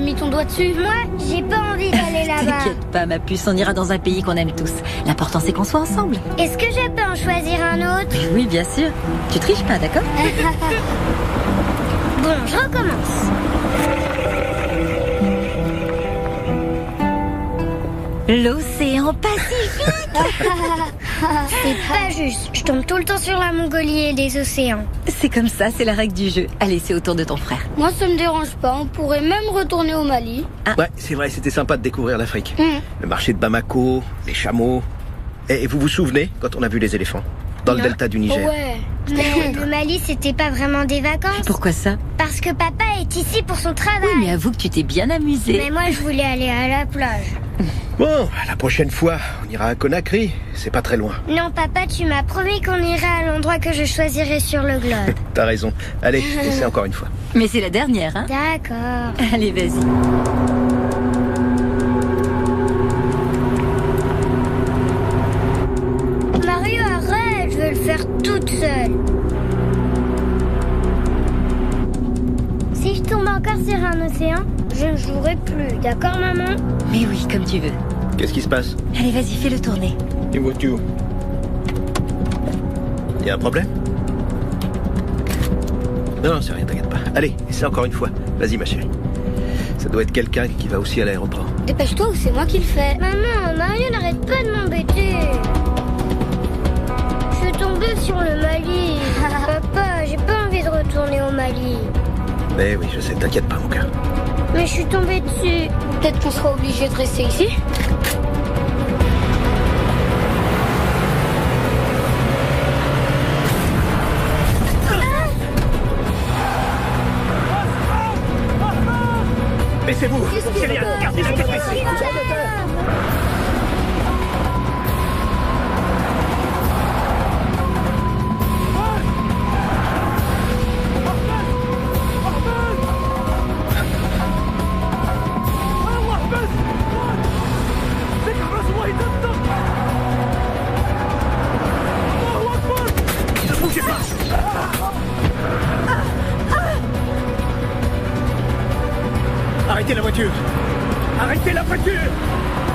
mis ton doigt dessus? Moi, j'ai pas envie d'aller là-bas. T'inquiète pas, ma puce, on ira dans un pays qu'on aime tous. L'important, c'est qu'on soit ensemble. Est-ce que je peux en choisir un autre? Oui, bien sûr. Tu triches pas, d'accord? Bon, je recommence. L'océan Pacifique. C'est pas juste. Je tombe tout le temps sur la Mongolie et les océans. C'est comme ça, c'est la règle du jeu. Allez, c'est au tour de ton frère. Moi, ça me dérange pas. On pourrait même retourner au Mali. Ouais, c'est vrai, c'était sympa de découvrir l'Afrique. Le marché de Bamako, les chameaux. Et vous vous souvenez quand on a vu les éléphants dans le delta du Niger? Ouais. Mais le Mali, c'était pas vraiment des vacances. Pourquoi ça? Parce que papa est ici pour son travail. Oui, mais avoue que tu t'es bien amusé. Mais moi, je voulais aller à la plage. Bon, la prochaine fois, on ira à Conakry. C'est pas très loin. Non, papa, tu m'as promis qu'on irait à l'endroit que je choisirais sur le globe. T'as raison. Allez, essaie encore une fois. Mais c'est la dernière, hein? D'accord. Allez, vas-y. Mario, arrête, je veux le faire toute seule. Si je tombe encore sur un océan, je ne jouerai plus, d'accord, maman? Mais oui, comme tu veux. Qu'est-ce qui se passe? Allez, vas-y, fais-le tourner. Une voiture. Y a un problème? Non, c'est rien, t'inquiète pas. Allez, essaie encore une fois. Vas-y, ma chérie. Ça doit être quelqu'un qui va aussi à l'aéroport. Dépêche-toi ou c'est moi qui le fais. Maman, Mario n'arrête pas de m'embêter. Je suis tombée sur le Mali. Papa, j'ai pas envie de retourner au Mali. Mais oui, je sais, t'inquiète pas, mon cœur. Mais je suis tombée dessus. Peut-être qu'on sera obligé de rester ici. Mais c'est vous! C'est rien! Gardez la tête ici! Ne bougez pas! Arrêtez la voiture! Arrêtez la voiture!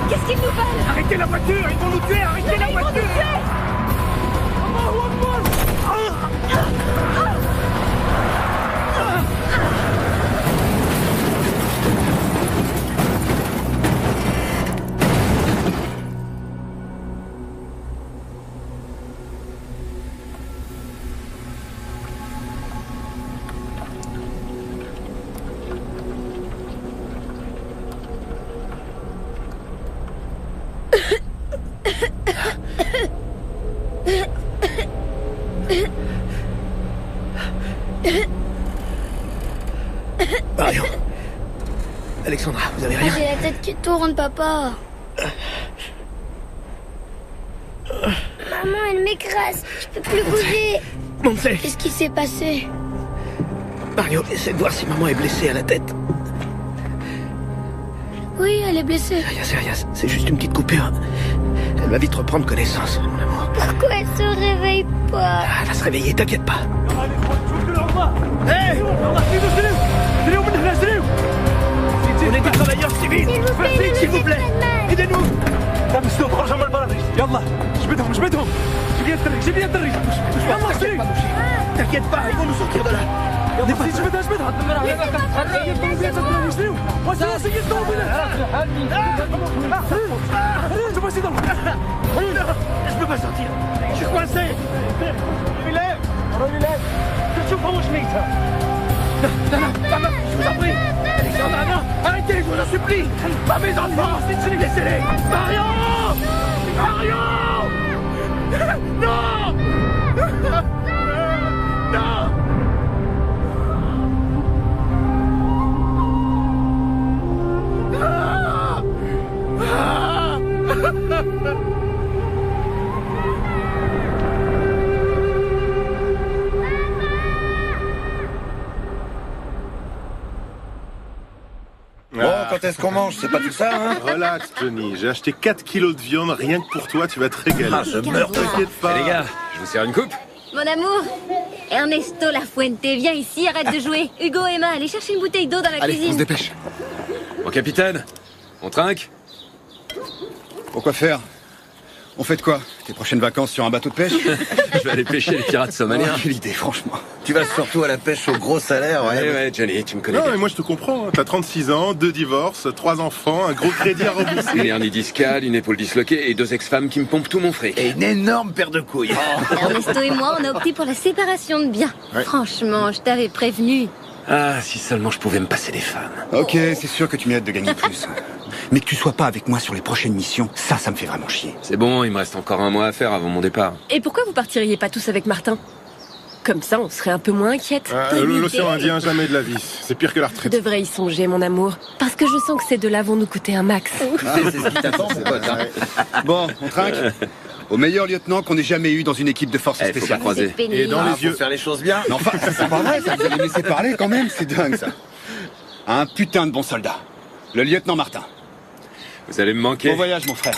Qu'est-ce qu'ils nous veulent? Arrêtez la voiture! Ils vont nous tuer! Arrêtez la voiture! Marion. Alexandra, vous avez rien? J'ai la tête qui tourne, papa. Maman, elle m'écrase. Je peux plus bouger. Monse! Qu'est-ce qui s'est passé? Mario, essaie de voir si maman est blessée à la tête. Oui, elle est blessée. C'est rien, c'est juste une petite coupure. Elle va vite reprendre connaissance, mon amour. Pourquoi elle se réveille pas? Ah, elle va se réveiller, t'inquiète pas. Hé! On est des travailleurs civils! S'il vous plaît! Aidez-nous! T'inquiète pas, ils vont nous sortir de là! Je peux pas sortir! Je suis coincé! Non, je vous en prie! Alexandra, non! Arrêtez, je vous en supplie! Pas mes enfants! Laissez-les! Marion! Marion! Non! Non! Bon, quand est-ce qu'on mange? C'est pas tout ça, hein? Relax, Johnny. J'ai acheté 4 kilos de viande rien que pour toi. Tu vas te régaler. Ah, je meurs. T'inquiète pas. Les gars, je vous sers une coupe? Mon amour, Ernesto Lafuente, viens ici, arrête de jouer. Hugo, Emma, allez chercher une bouteille d'eau dans la Allez, on se cuisine. dépêche. Mon capitaine, on trinque? Pourquoi faire? On fait de quoi? Tes prochaines vacances sur un bateau de pêche? Je vais aller pêcher les pirates somaliens. Quelle idée, franchement. Tu vas surtout à la pêche au gros salaire, ouais. Ouais, Johnny, tu me connais Non, bien. mais moi je te comprends. T'as 36 ans, 2 divorces, 3 enfants, un gros crédit à rembourser. Une hernie discale, une épaule disloquée et 2 ex-femmes qui me pompent tout mon fric. Et une énorme paire de couilles. Ernesto et moi, on a opté pour la séparation de biens. Ouais. Franchement, je t'avais prévenu. Ah, si seulement je pouvais me passer des femmes. Ok, c'est sûr que tu mérites de gagner plus. Mais que tu sois pas avec moi sur les prochaines missions, ça me fait vraiment chier. C'est bon, il me reste encore un mois à faire avant mon départ. Et pourquoi vous partiriez pas tous avec Martin? Comme ça, on serait un peu moins inquiète. L'océan Indien, jamais de la vie. C'est pire que la Tu retraite. devrais y songer, mon amour. Parce que je sens que ces deux-là vont nous coûter un max. C'est ce qui t'attend, c'est pote. Hein. Bon, on trinque. Au meilleur lieutenant qu'on ait jamais eu dans une équipe de forces Faut pas spéciales. croiser. Et dans les yeux. Faut faire les choses bien. Mais enfin, c'est pas vrai, ça, vous allez me laisser parler quand même, c'est dingue ça. Un putain de bon soldat. Le lieutenant Martin. Vous allez me manquer. Bon voyage, mon frère.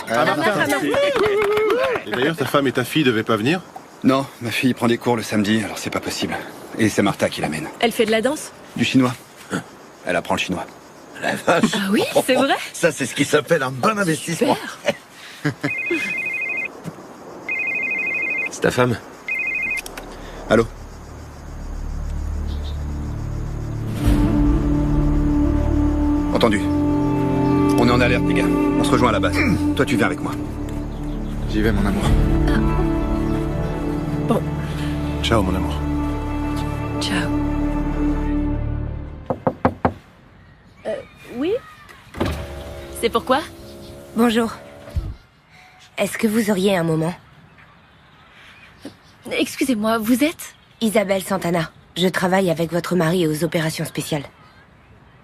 Et d'ailleurs, ta femme et ta fille devaient pas venir? Non, ma fille prend des cours le samedi, alors c'est pas possible. Et c'est Martha qui l'amène. Elle fait de la danse? Du chinois. Elle apprend le chinois. La vache. Ah oui, c'est vrai? Ça, c'est ce qui s'appelle un bon investissement. C'est ta femme? Allô? Entendu. On est en alerte, les gars. On se rejoint à la base. Toi, tu viens avec moi. J'y vais, mon amour. Bon, Ciao, mon amour. ciao. Oui? C'est pourquoi? Bonjour. Est-ce que vous auriez un moment? Excusez-moi, vous êtes? Isabelle Santana. Je travaille avec votre mari aux opérations spéciales.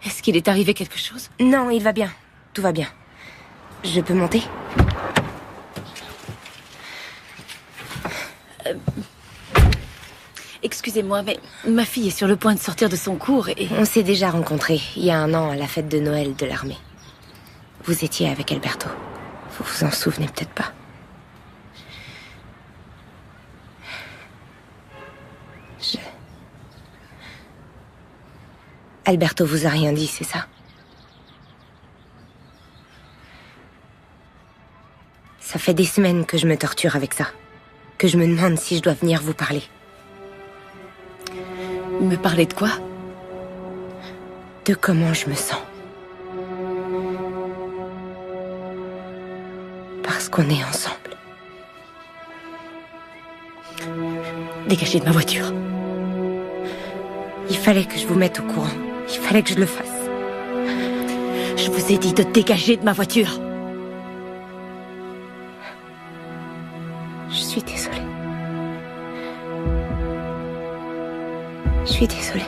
Est-ce qu'il est arrivé quelque chose? Non, il va bien. Tout va bien. Je peux monter? Excusez-moi, mais ma fille est sur le point de sortir de son cours et... On s'est déjà rencontrés il y a 1 an à la fête de Noël de l'armée. Vous étiez avec Alberto. Vous vous en souvenez peut-être pas. Alberto vous a rien dit, c'est ça? Ça fait des semaines que je me torture avec ça. Que je me demande si je dois venir vous parler. Me parler de quoi? De comment je me sens. Parce qu'on est ensemble. Dégagez de ma voiture. Il fallait que je vous mette au courant. Il fallait que je le fasse. Je vous ai dit de dégager de ma voiture. Je suis désolée. Je suis désolée.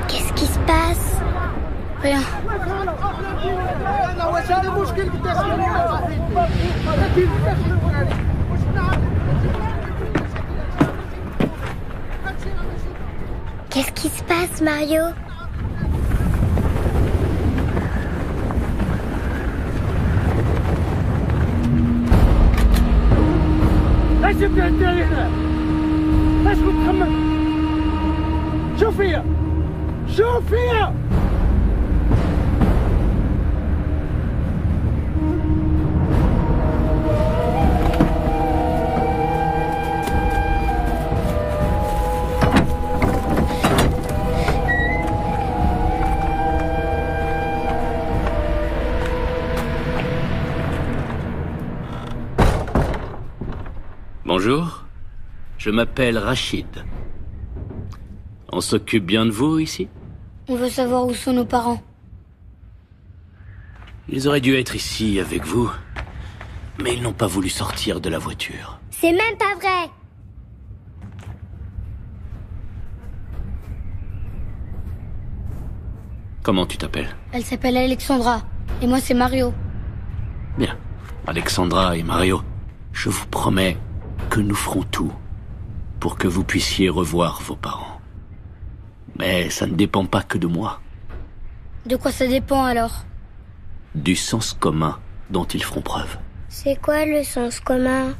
Qu'est-ce qui se passe? Rien. Qu'est-ce qui se passe, Mario? Bonjour, je m'appelle Rachid. On s'occupe bien de vous ici? On veut savoir où sont nos parents. Ils auraient dû être ici avec vous, mais ils n'ont pas voulu sortir de la voiture. C'est même pas vrai. Comment tu t'appelles? Elle s'appelle Alexandra. Et moi, c'est Mario. Bien. Alexandra et Mario, je vous promets que nous ferons tout pour que vous puissiez revoir vos parents. Mais ça ne dépend pas que de moi. De quoi ça dépend alors? Du sens commun dont ils feront preuve. C'est quoi le sens commun?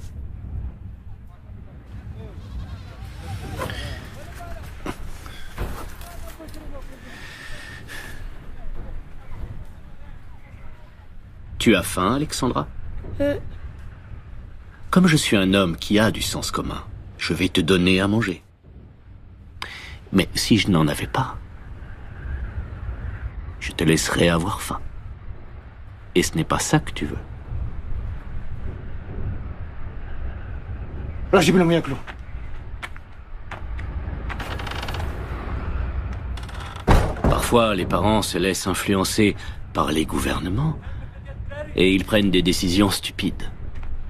Tu as faim, Alexandra? Comme je suis un homme qui a du sens commun, je vais te donner à manger. Mais si je n'en avais pas, je te laisserai avoir faim. Et ce n'est pas ça que tu veux. Là, j'ai bien clos. Parfois, les parents se laissent influencer par les gouvernements et ils prennent des décisions stupides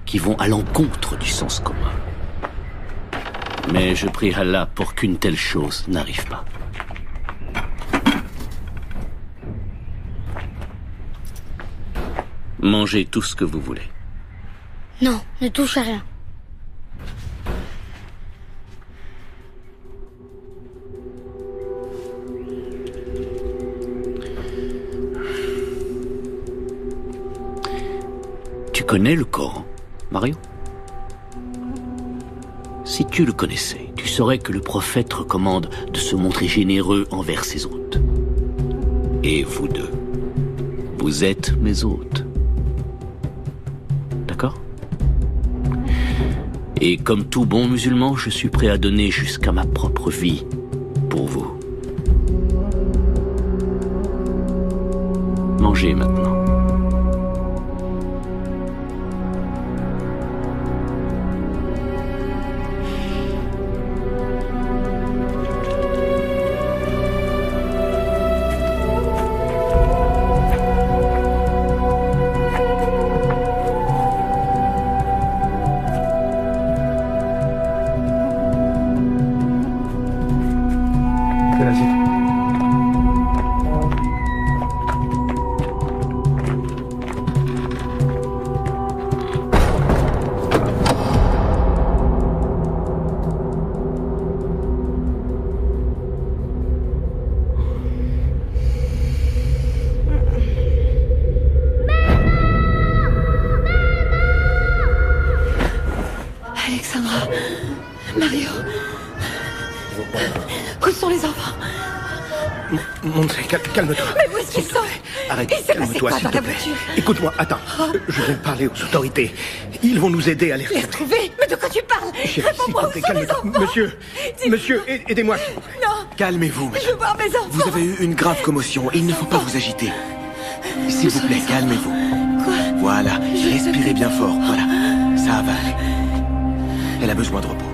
qui vont à l'encontre du sens commun. Mais je prie Allah pour qu'une telle chose n'arrive pas. Mangez tout ce que vous voulez. Non, ne touche à rien. Tu connais le Coran, Mario? Si tu le connaissais, tu saurais que le prophète recommande de se montrer généreux envers ses hôtes. Et vous deux, vous êtes mes hôtes. D'accord? Et comme tout bon musulman, je suis prêt à donner jusqu'à ma propre vie pour vous. Mangez maintenant. Alexandra, Mario, où sont les enfants? Montrez, calme-toi. Mais où est-ce qu'ils sont? Arrête, Il s'est passé calme-toi, quoi s'il dans te la plaît. voiture? Écoute-moi, attends. Je viens de parler aux autorités. Ils vont nous aider à les Les retrouver. retrouver? Mais de quoi tu parles? Chérie, s'il Réponds-moi, te plaît, où sont les calme-toi. enfants? Monsieur, aidez-moi, s'il vous plaît. Non, Calmez-vous, je veux voir mes enfants. vous avez eu une grave commotion. Il ne faut pas vous agiter. S'il vous plaît, calmez-vous. Quoi? Voilà, respirez bien fort. Voilà, ça va aller. Elle a besoin de repos.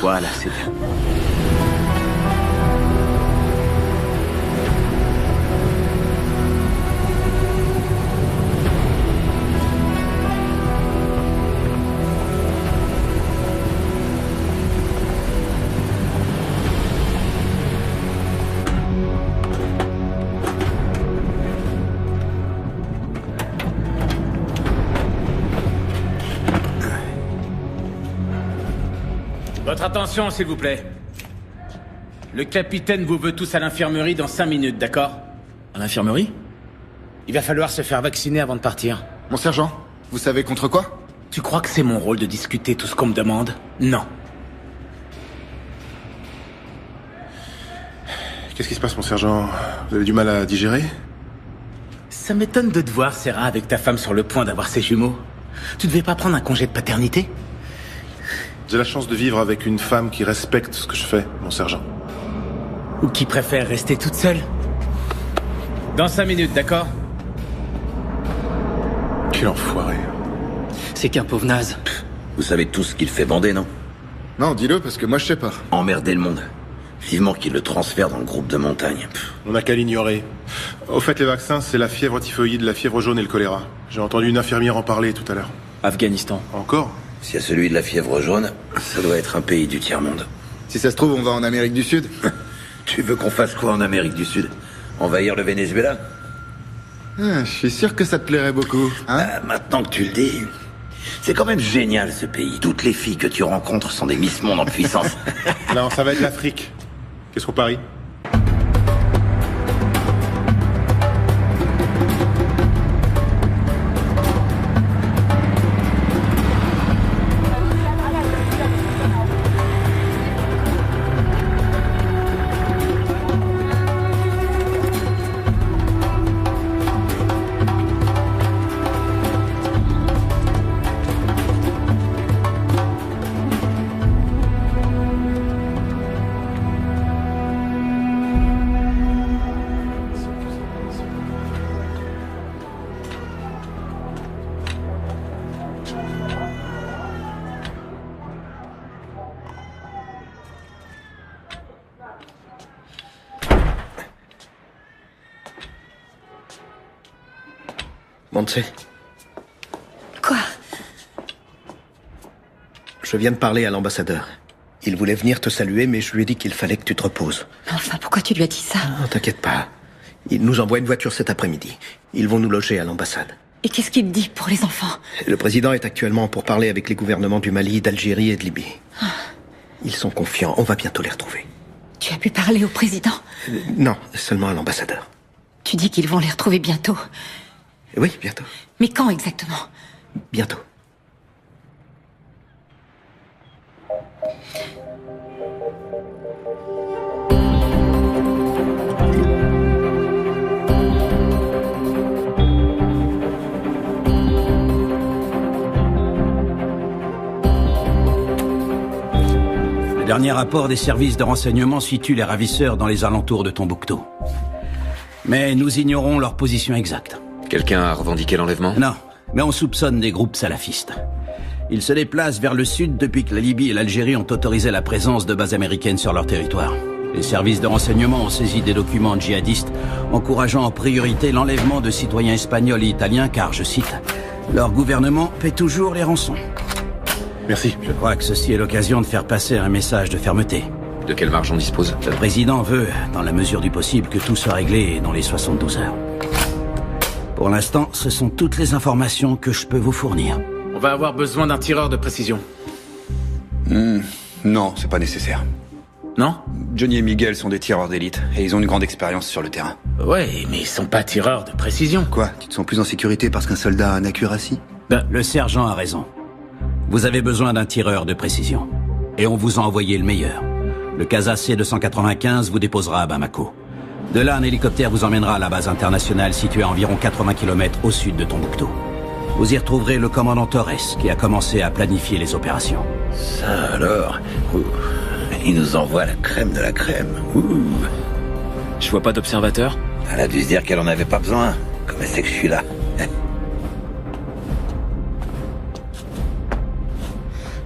Voilà, c'est bien. Votre attention, s'il vous plaît. Le capitaine vous veut tous à l'infirmerie dans 5 minutes, d'accord? À l'infirmerie? Il va falloir se faire vacciner avant de partir. Mon sergent, vous savez contre quoi? Tu crois que c'est mon rôle de discuter tout ce qu'on me demande? Non. Qu'est-ce qui se passe, mon sergent? Vous avez du mal à digérer? Ça m'étonne de te voir, Sarah, avec ta femme sur le point d'avoir ses jumeaux. Tu devais pas prendre un congé de paternité? J'ai la chance de vivre avec une femme qui respecte ce que je fais, mon sergent. Ou qui préfère rester toute seule? Dans 5 minutes, d'accord? Quel enfoiré. C'est qu'un pauvre naze. Vous savez tous ce qu'il fait bander, non? Non, dis-le, parce que moi je sais pas. Emmerder le monde. Vivement qu'il le transfère dans le groupe de montagne. On n'a qu'à l'ignorer. Au fait, les vaccins, c'est la fièvre typhoïde, la fièvre jaune et le choléra. J'ai entendu une infirmière en parler tout à l'heure. Afghanistan. Encore? S'il y a celui de la fièvre jaune, ça doit être un pays du tiers-monde. Si ça se trouve, on va en Amérique du Sud. Tu veux qu'on fasse quoi en Amérique du Sud? Envahir le Venezuela? Je suis sûr que ça te plairait beaucoup. Hein? Maintenant que tu le dis... C'est quand même génial, ce pays. Toutes les filles que tu rencontres sont des Miss Monde en puissance. Non, ça va être l'Afrique. Qu'est-ce qu'on parie? Montse. Quoi? Je viens de parler à l'ambassadeur. Il voulait venir te saluer, mais je lui ai dit qu'il fallait que tu te reposes. Mais enfin, pourquoi tu lui as dit ça? Non, t'inquiète pas. Il nous envoie une voiture cet après-midi. Ils vont nous loger à l'ambassade. Et qu'est-ce qu'il dit pour les enfants? Le président est actuellement pour parler avec les gouvernements du Mali, d'Algérie et de Libye. Ils sont confiants, on va bientôt les retrouver. Tu as pu parler au président? Non, seulement à l'ambassadeur. Tu dis qu'ils vont les retrouver bientôt? Oui, bientôt. Mais quand exactement? Bientôt. Le dernier rapport des services de renseignement situe les ravisseurs dans les alentours de Tombouctou. Mais nous ignorons leur position exacte. Quelqu'un a revendiqué l'enlèvement? Non, mais on soupçonne des groupes salafistes. Ils se déplacent vers le sud depuis que la Libye et l'Algérie ont autorisé la présence de bases américaines sur leur territoire. Les services de renseignement ont saisi des documents djihadistes encourageant en priorité l'enlèvement de citoyens espagnols et italiens car, je cite, leur gouvernement paie toujours les rançons. Merci. Je crois que ceci est l'occasion de faire passer un message de fermeté. De quelle marge on dispose? Le président veut, dans la mesure du possible, que tout soit réglé dans les 72 heures. Pour l'instant, ce sont toutes les informations que je peux vous fournir. On va avoir besoin d'un tireur de précision. Non, c'est pas nécessaire. Non? Johnny et Miguel sont des tireurs d'élite, et ils ont une grande expérience sur le terrain. Ouais, mais ils sont pas tireurs de précision. Quoi? Tu te sens plus en sécurité parce qu'un soldat a un accuracy? Le sergent a raison. Vous avez besoin d'un tireur de précision. Et on vous a envoyé le meilleur. Le Casa C-295 vous déposera à Bamako. De là, un hélicoptère vous emmènera à la base internationale située à environ 80 km au sud de Tombouctou. Vous y retrouverez le commandant Torres, qui a commencé à planifier les opérations. Ça alors? Il nous envoie la crème de la crème. Je vois pas d'observateur. Elle a dû se dire qu'elle en avait pas besoin. Comme elle sait que je suis là.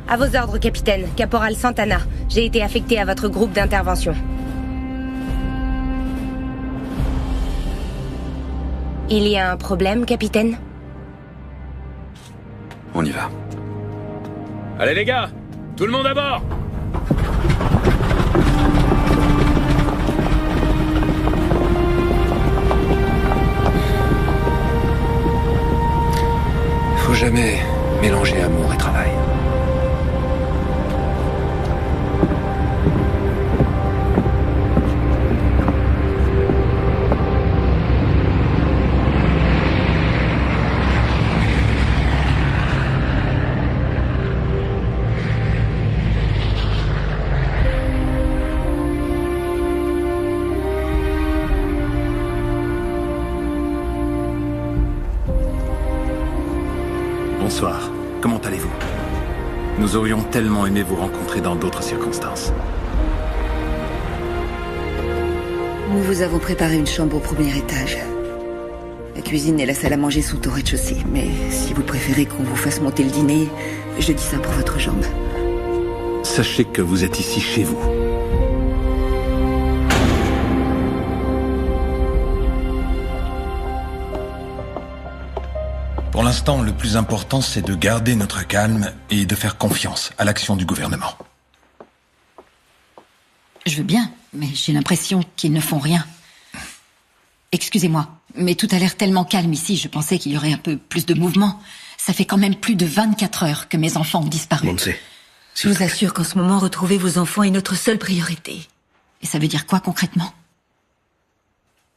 À vos ordres, capitaine. Caporal Santana. J'ai été affecté à votre groupe d'intervention. Il y a un problème, capitaine? On y va. Allez les gars, tout le monde à bord! Faut jamais mélanger amour et travail. Bonsoir. Comment allez-vous? Nous aurions tellement aimé vous rencontrer dans d'autres circonstances. Nous vous avons préparé une chambre au premier étage. La cuisine et la salle à manger sont au rez-de-chaussée. Mais si vous préférez qu'on vous fasse monter le dîner, je dis ça pour votre jambe. Sachez que vous êtes ici chez vous. Pour l'instant, le plus important, c'est de garder notre calme et de faire confiance à l'action du gouvernement. Je veux bien, mais j'ai l'impression qu'ils ne font rien. Excusez-moi, mais tout a l'air tellement calme ici, je pensais qu'il y aurait un peu plus de mouvement. Ça fait quand même plus de 24 heures que mes enfants ont disparu. Je vous assure qu'en ce moment, retrouver vos enfants est notre seule priorité. Et ça veut dire quoi concrètement?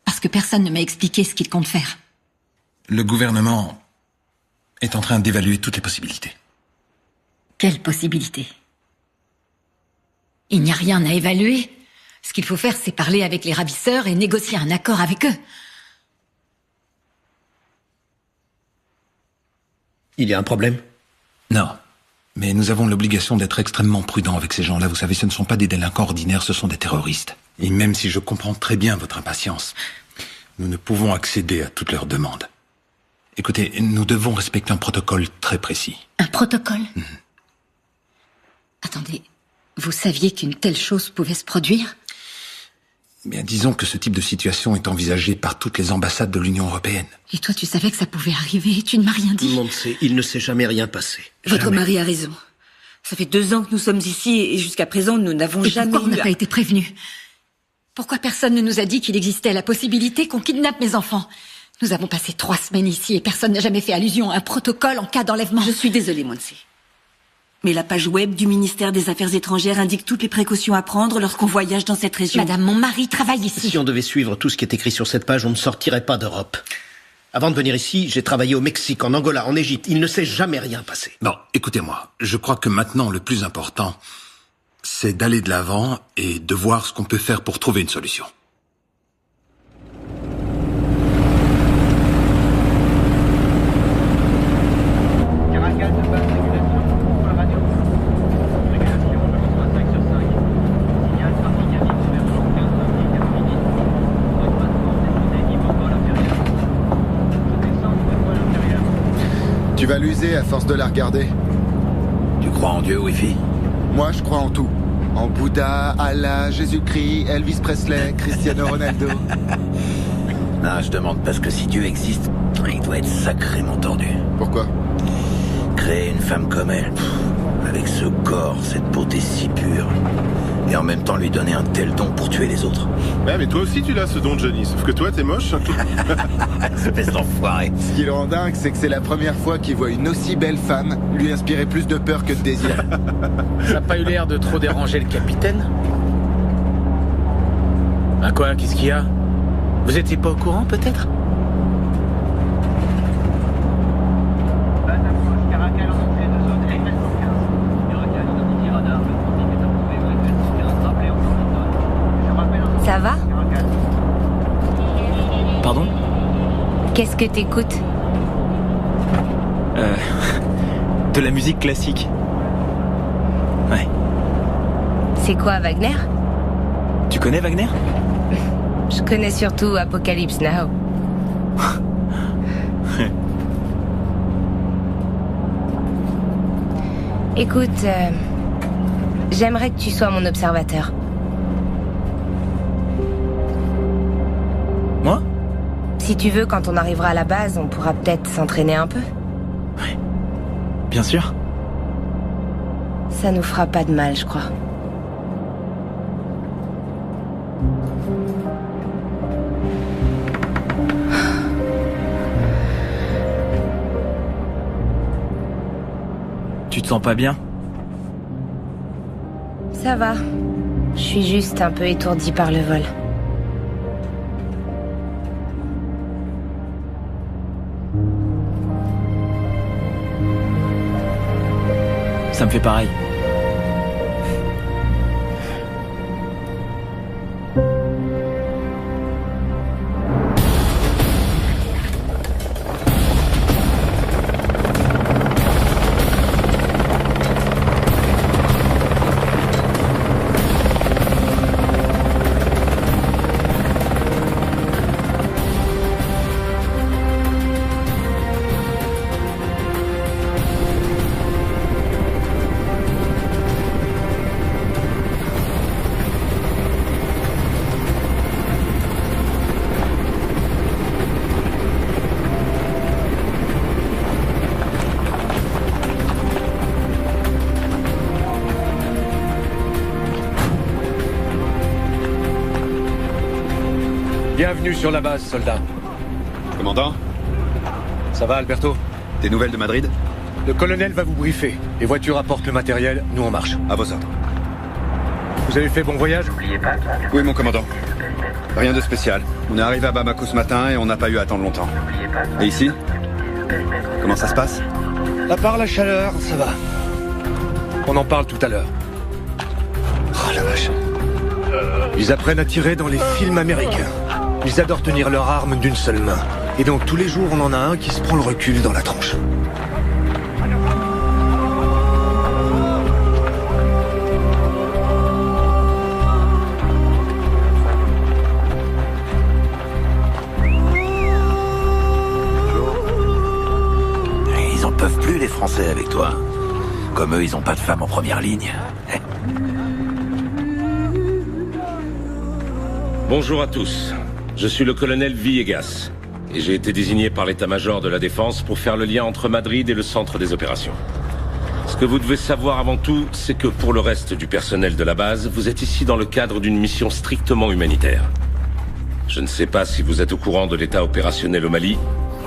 Parce que personne ne m'a expliqué ce qu'il compte faire. Le gouvernement est en train d'évaluer toutes les possibilités. Quelle possibilité? Il n'y a rien à évaluer. Ce qu'il faut faire, c'est parler avec les ravisseurs et négocier un accord avec eux. Il y a un problème? Non. Mais nous avons l'obligation d'être extrêmement prudents avec ces gens-là. Vous savez, ce ne sont pas des délinquants ordinaires, ce sont des terroristes. Et même si je comprends très bien votre impatience, nous ne pouvons accéder à toutes leurs demandes. Écoutez, nous devons respecter un protocole très précis. Un protocole? Attendez, vous saviez qu'une telle chose pouvait se produire? Bien, disons que ce type de situation est envisagé par toutes les ambassades de l'Union européenne. Et toi, tu savais que ça pouvait arriver et tu ne m'as rien dit? Monse, il ne s'est jamais rien passé. Votre mari a raison. Ça fait 2 ans que nous sommes ici et jusqu'à présent, nous n'avons jamais pourquoi on n'a pas été prévenus? Pourquoi personne ne nous a dit qu'il existait la possibilité qu'on kidnappe mes enfants? Nous avons passé 3 semaines ici et personne n'a jamais fait allusion à un protocole en cas d'enlèvement. Je suis désolée, Monse. Mais la page web du ministère des Affaires étrangères indique toutes les précautions à prendre lorsqu'on voyage dans cette région. Madame, mon mari travaille ici. Si on devait suivre tout ce qui est écrit sur cette page, on ne sortirait pas d'Europe. Avant de venir ici, j'ai travaillé au Mexique, en Angola, en Égypte. Il ne s'est jamais rien passé. Bon, écoutez-moi. Je crois que maintenant, le plus important, c'est d'aller de l'avant et de voir ce qu'on peut faire pour trouver une solution. Tu vas l'user à force de la regarder. Tu crois en Dieu, Wi-Fi? Moi, je crois en tout. En Bouddha, Allah, Jésus-Christ, Elvis Presley, Cristiano Ronaldo. Non, je demande parce que si Dieu existe, il doit être sacrément tordu. Pourquoi? Créer une femme comme elle, avec ce corps, cette beauté si pure, et en même temps lui donner un tel don pour tuer les autres. Ouais, mais toi aussi tu l'as ce don, Johnny, sauf que toi t'es moche. Espèce d'enfoiré. Ce qui le rend dingue, c'est que c'est la première fois qu'il voit une aussi belle femme lui inspirer plus de peur que de désir. Ça n'a pas eu l'air de trop déranger le capitaine? Ah quoi, qu'est-ce qu'il y a? Vous étiez pas au courant, peut-être? Ça va? Pardon? Qu'est-ce que t'écoutes? De la musique classique. Ouais. C'est quoi, Wagner? Tu connais Wagner? Je connais surtout Apocalypse Now. Écoute, j'aimerais que tu sois mon observateur. Moi? Si tu veux, quand on arrivera à la base, on pourra peut-être s'entraîner un peu. Ouais. Bien sûr. Ça nous fera pas de mal, je crois. Tu te sens pas bien? Ça va. Je suis juste un peu étourdie par le vol. Ça me fait pareil. Bienvenue sur la base, soldat. Commandant? Ça va, Alberto? Des nouvelles de Madrid? Le colonel va vous briefer. Les voitures apportent le matériel, nous on marche. À vos ordres. Vous avez fait bon voyage? Oui, mon commandant. Rien de spécial. On est arrivé à Bamako ce matin et on n'a pas eu à attendre longtemps. Et ici? Comment ça se passe? À part la chaleur, ça va. On en parle tout à l'heure. Oh la vache. Ils apprennent à tirer dans les films américains. Ils adorent tenir leur arme d'une seule main. Et donc tous les jours, on en a un qui se prend le recul dans la tronche. Ils en peuvent plus, les Français, avec toi. Comme eux, ils ont pas de femmes en première ligne. Bonjour à tous. Je suis le colonel Villegas. Et j'ai été désigné par l'état-major de la Défense pour faire le lien entre Madrid et le centre des opérations. Ce que vous devez savoir avant tout, c'est que pour le reste du personnel de la base, vous êtes ici dans le cadre d'une mission strictement humanitaire. Je ne sais pas si vous êtes au courant de l'état opérationnel au Mali,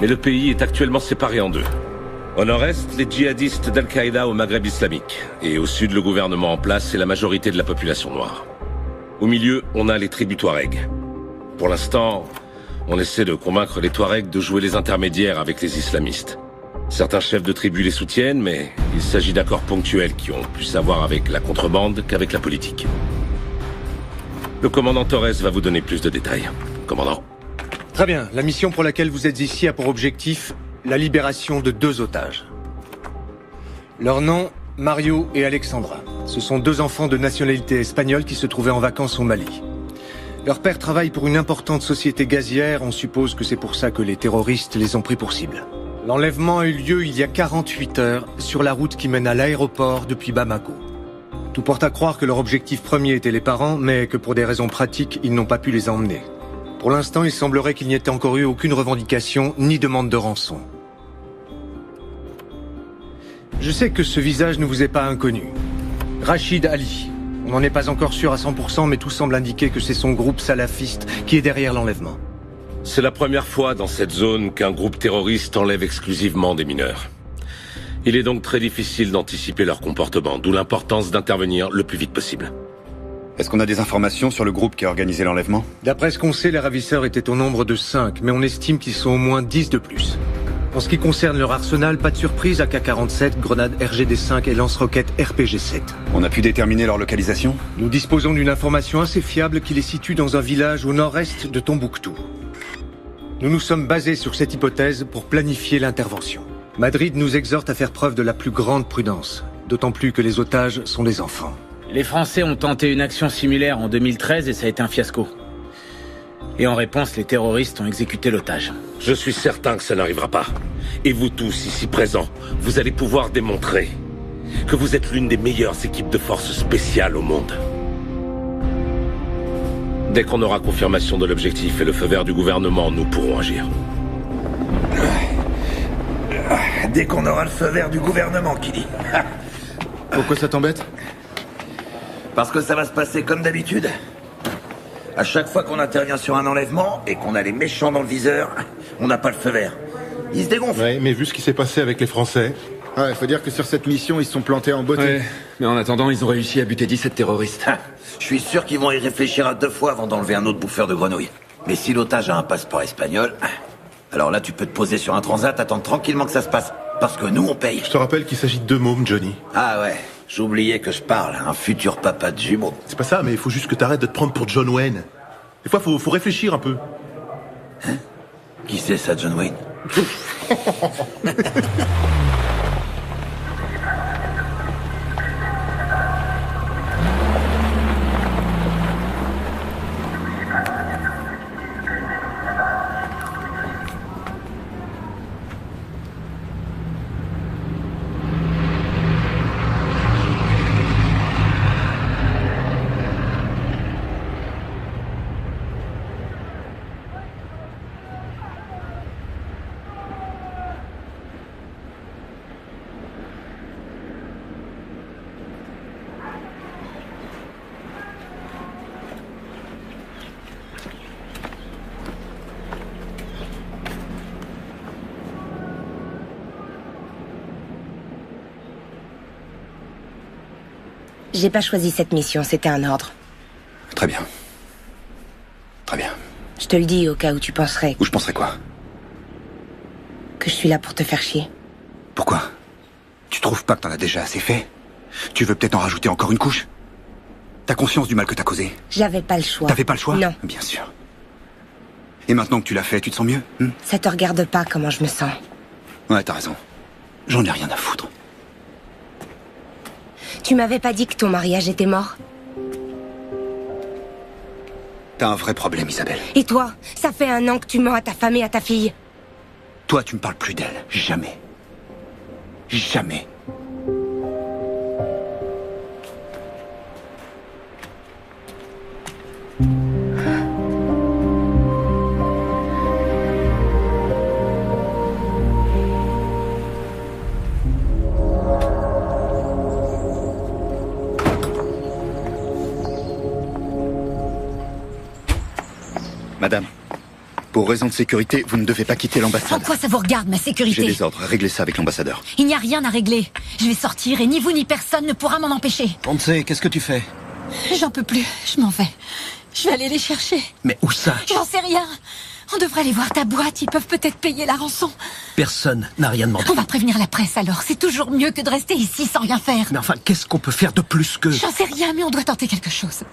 mais le pays est actuellement séparé en deux. Au nord-est, les djihadistes d'Al-Qaïda au Maghreb islamique, et au sud, le gouvernement en place et la majorité de la population noire. Au milieu, on a les tribus Touaregs. Pour l'instant, on essaie de convaincre les Touaregs de jouer les intermédiaires avec les islamistes. Certains chefs de tribus les soutiennent, mais il s'agit d'accords ponctuels qui ont plus à voir avec la contrebande qu'avec la politique. Le commandant Torres va vous donner plus de détails. Commandant. Très bien. La mission pour laquelle vous êtes ici a pour objectif la libération de 2 otages. Leur nom, Mario et Alexandra. Ce sont 2 enfants de nationalité espagnole qui se trouvaient en vacances au Mali. Leur père travaille pour une importante société gazière, on suppose que c'est pour ça que les terroristes les ont pris pour cible. L'enlèvement a eu lieu il y a 48 heures, sur la route qui mène à l'aéroport depuis Bamako. Tout porte à croire que leur objectif premier était les parents, mais que pour des raisons pratiques, ils n'ont pas pu les emmener. Pour l'instant, il semblerait qu'il n'y ait encore eu aucune revendication, ni demande de rançon. Je sais que ce visage ne vous est pas inconnu. Rachid Ali. On n'en est pas encore sûr à 100%, mais tout semble indiquer que c'est son groupe salafiste qui est derrière l'enlèvement. C'est la première fois dans cette zone qu'un groupe terroriste enlève exclusivement des mineurs. Il est donc très difficile d'anticiper leur comportement, d'où l'importance d'intervenir le plus vite possible. Est-ce qu'on a des informations sur le groupe qui a organisé l'enlèvement? D'après ce qu'on sait, les ravisseurs étaient au nombre de 5, mais on estime qu'ils sont au moins 10 de plus. En ce qui concerne leur arsenal, pas de surprise, AK-47, grenades RGD-5 et lance-roquettes RPG-7. On a pu déterminer leur localisation? Nous disposons d'une information assez fiable qui les situe dans un village au nord-est de Tombouctou. Nous nous sommes basés sur cette hypothèse pour planifier l'intervention. Madrid nous exhorte à faire preuve de la plus grande prudence, d'autant plus que les otages sont des enfants. Les Français ont tenté une action similaire en 2013 et ça a été un fiasco. Et en réponse, les terroristes ont exécuté l'otage. Je suis certain que ça n'arrivera pas. Et vous tous, ici présents, vous allez pouvoir démontrer que vous êtes l'une des meilleures équipes de forces spéciales au monde. Dès qu'on aura confirmation de l'objectif et le feu vert du gouvernement, nous pourrons agir. Dès qu'on aura le feu vert du gouvernement, qui dit. Pourquoi ça t'embête? Parce que ça va se passer comme d'habitude. À chaque fois qu'on intervient sur un enlèvement et qu'on a les méchants dans le viseur, on n'a pas le feu vert. Ils se dégonflent. Ouais, mais vu ce qui s'est passé avec les Français... Ouais, faut dire que sur cette mission, ils se sont plantés en beauté. Ouais, mais en attendant, ils ont réussi à buter 17 terroristes. Je suis sûr qu'ils vont y réfléchir à 2 fois avant d'enlever un autre bouffeur de grenouilles. Mais si l'otage a un passeport espagnol, alors là, tu peux te poser sur un transat, attendre tranquillement que ça se passe. Parce que nous, on paye. Je te rappelle qu'il s'agit de 2 mômes, Johnny. Ah ouais, j'oubliais que je parle à un futur papa de jumeaux. C'est pas ça, mais il faut juste que t'arrêtes de te prendre pour John Wayne. Des fois, faut réfléchir un peu. Hein? Qui c'est ça, John Wayne? J'ai pas choisi cette mission, c'était un ordre. Très bien. Très bien. Je te le dis au cas où tu penserais... Ou je penserais quoi? Que je suis là pour te faire chier. Pourquoi? Tu trouves pas que t'en as déjà assez fait? Tu veux peut-être en rajouter encore une couche? T'as conscience du mal que t'as causé? J'avais pas le choix. T'avais pas le choix? Non. Bien sûr. Et maintenant que tu l'as fait, tu te sens mieux? Ça te regarde pas comment je me sens. Ouais, t'as raison. J'en ai rien à foutre. Tu m'avais pas dit que ton mariage était mort? T'as un vrai problème, Isabelle. Et toi? Ça fait 1 an que tu mens à ta femme et à ta fille. Toi, tu me parles plus d'elle. Jamais. Jamais. Madame, pour raison de sécurité, vous ne devez pas quitter l'ambassade. En quoi ça vous regarde, ma sécurité? J'ai des ordres, réglez ça avec l'ambassadeur. Il n'y a rien à régler. Je vais sortir et ni vous ni personne ne pourra m'en empêcher. On ne sait, qu'est-ce que tu fais? J'en peux plus, je m'en vais. Je vais aller les chercher. Mais où ça? J'en sais rien. On devrait aller voir ta boîte, ils peuvent peut-être payer la rançon. Personne n'a rien demandé. On va prévenir la presse alors, c'est toujours mieux que de rester ici sans rien faire. Mais enfin, qu'est-ce qu'on peut faire de plus que... J'en sais rien, mais on doit tenter quelque chose.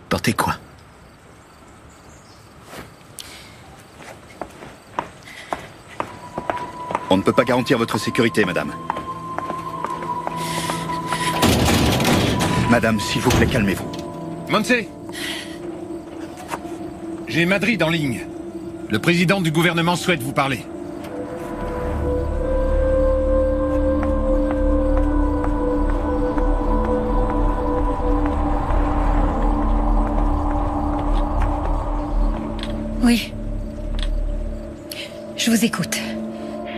Tenter quoi? On ne peut pas garantir votre sécurité, madame. Madame, s'il vous plaît, calmez-vous. Montse, j'ai Madrid en ligne. Le président du gouvernement souhaite vous parler. Oui. Je vous écoute.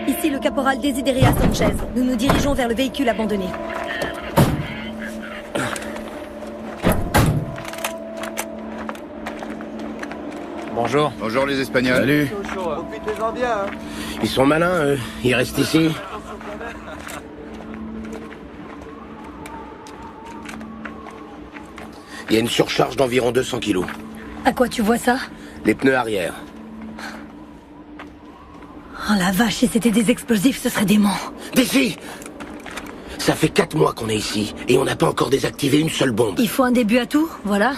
Ici le caporal Desideria Sanchez. Nous nous dirigeons vers le véhicule abandonné. Bonjour. Bonjour les Espagnols. Salut. Profitez-en bien. Hein. Ils sont malins, eux. Ils restent ici. Il y a une surcharge d'environ 200 kilos. À quoi tu vois ça? Les pneus arrière. Oh la vache, si c'était des explosifs, ce serait dément. D'ici! Ça fait 4 mois qu'on est ici, et on n'a pas encore désactivé une seule bombe. Il faut un début à tout, voilà.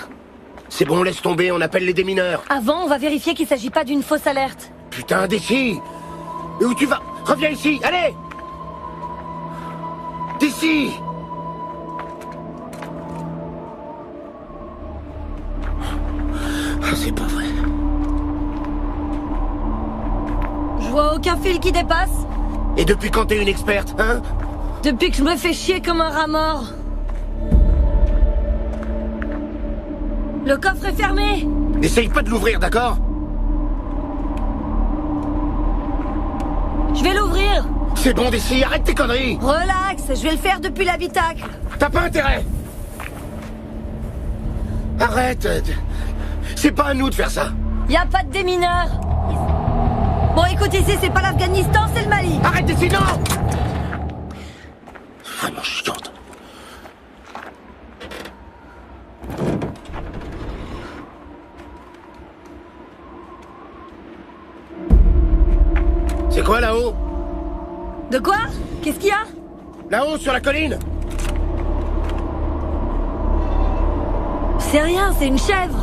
C'est bon, laisse tomber, on appelle les démineurs. Avant, on va vérifier qu'il s'agit pas d'une fausse alerte. Putain, d'ici! Et où tu vas? Reviens ici, allez! D'ici! Oh, c'est pas vrai. Je vois aucun fil qui dépasse. Et depuis quand t'es une experte, hein? Depuis que je me fais chier comme un rat mort. Le coffre est fermé. N'essaye pas de l'ouvrir, d'accord? Je vais l'ouvrir. C'est bon, d'ici, arrête tes conneries. Relax, je vais le faire depuis l'habitacle. T'as pas intérêt. Arrête. C'est pas à nous de faire ça. Y a pas de démineurs. Bon, écoute, ici, c'est pas l'Afghanistan, c'est le Mali. Arrête d'ici, non! Vraiment chiante. C'est quoi là-haut? De quoi? Qu'est-ce qu'il y a? Là-haut, sur la colline. C'est rien, c'est une chèvre.